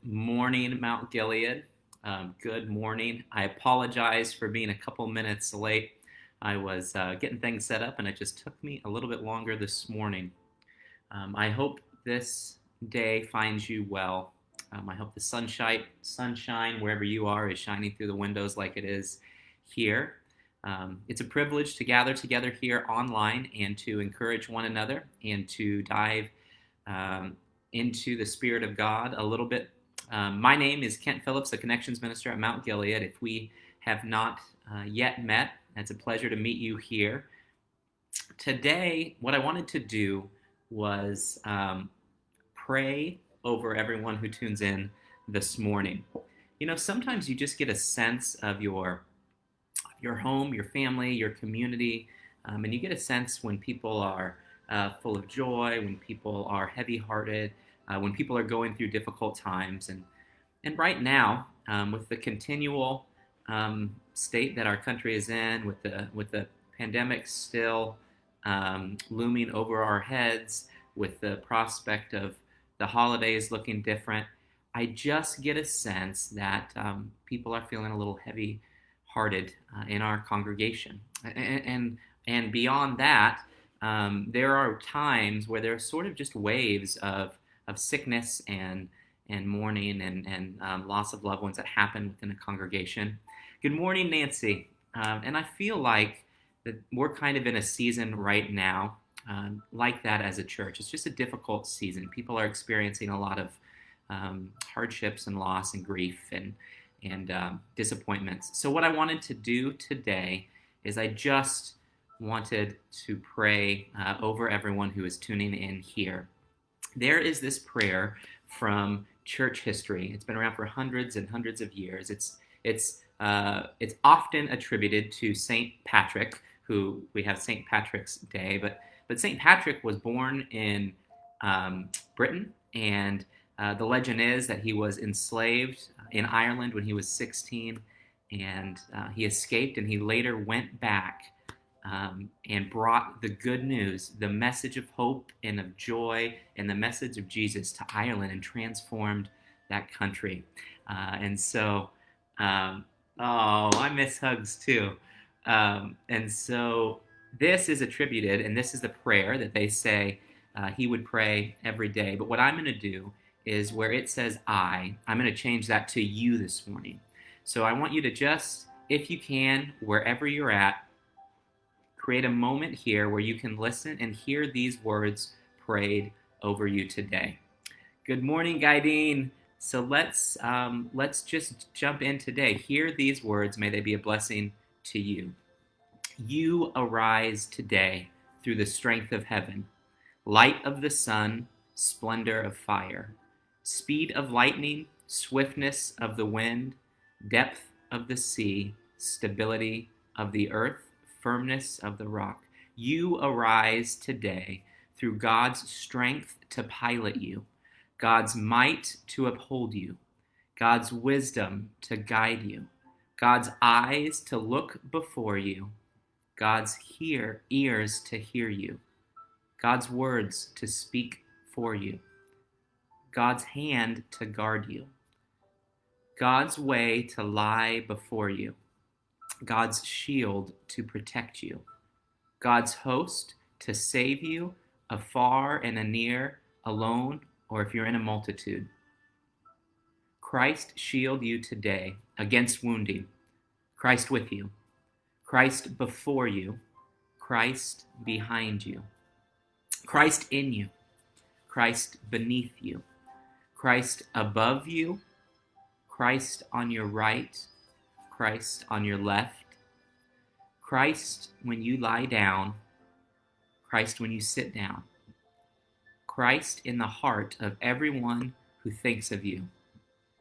Morning, Mount Gilead. Good morning. I apologize for being a couple minutes late. I was getting things set up and it just took me a little bit longer this morning. I hope this day finds you well. I hope the sunshine wherever you are is shining through the windows like it is here. It's a privilege to gather together here online and to encourage one another and to dive into the Spirit of God a little bit. My name is Kent Phillips, the Connections Minister at Mount Gilead. If we have not yet met, it's a pleasure to meet you here. Today, what I wanted to do was pray over everyone who tunes in this morning. You know, sometimes you just get a sense of your home, your family, your community, and you get a sense when people are full of joy, when people are heavy-hearted, when people are going through difficult times. And right now, with the continual state that our country is in, with the pandemic still looming over our heads, with the prospect of the holidays looking different, I just get a sense that people are feeling a little heavy-hearted in our congregation. And beyond that, there are times where there are sort of just waves of sickness and mourning and loss of loved ones that happen within a congregation. Good morning, Nancy. And I feel like that we're kind of in a season right now like that as a church. It's just a difficult season. People are experiencing a lot of hardships and loss and grief and disappointments. So what I wanted to do today is I just wanted to pray over everyone who is tuning in here. There is this prayer from church history. It's been around for hundreds and hundreds of years. It's often attributed to Saint Patrick, who we have Saint Patrick's Day, but Saint Patrick was born in Britain, and the legend is that he was enslaved in Ireland when he was 16, and he escaped, and he later went back and brought the good news, the message of hope and of joy and the message of Jesus to Ireland and transformed that country. And so, I miss hugs too. And so this is attributed, and this is the prayer that they say he would pray every day. But what I'm going to do is where it says I'm going to change that to you this morning. So I want you to just, if you can, wherever you're at, create a moment here where you can listen and hear these words prayed over you today. Good morning, Guidine. So let's just jump in today. Hear these words. May they be a blessing to you. You arise today through the strength of heaven, light of the sun, splendor of fire, speed of lightning, swiftness of the wind, depth of the sea, stability of the earth, firmness of the rock. You arise today through God's strength to pilot you, God's might to uphold you, God's wisdom to guide you, God's eyes to look before you, God's ears to hear you, God's words to speak for you, God's hand to guard you, God's way to lie before you, God's shield to protect you, God's host to save you, afar and anear, alone, or if you're in a multitude. Christ shield you today against wounding, Christ with you, Christ before you, Christ behind you, Christ in you, Christ beneath you, Christ above you, Christ on your right, Christ on your left, Christ when you lie down, Christ when you sit down, Christ in the heart of everyone who thinks of you,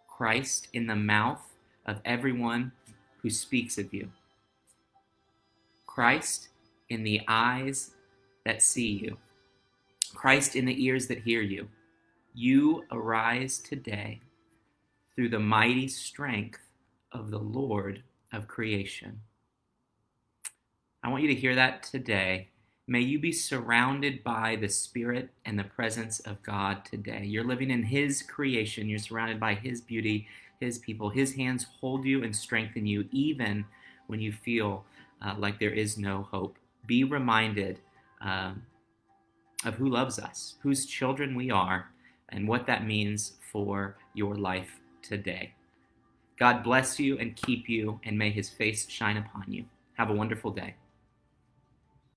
Christ in the mouth of everyone who speaks of you, Christ in the eyes that see you, Christ in the ears that hear you. You arise today through the mighty strength of the Lord of creation. I want you to hear that today May you be surrounded by the Spirit and the presence of God today. You're living in His creation. You're surrounded by His beauty, His people. His hands hold you and strengthen you even when you feel like there is no hope. Be reminded of who loves us, whose children we are, and what that means for your life today. God bless you and keep you, and may His face shine upon you. Have a wonderful day.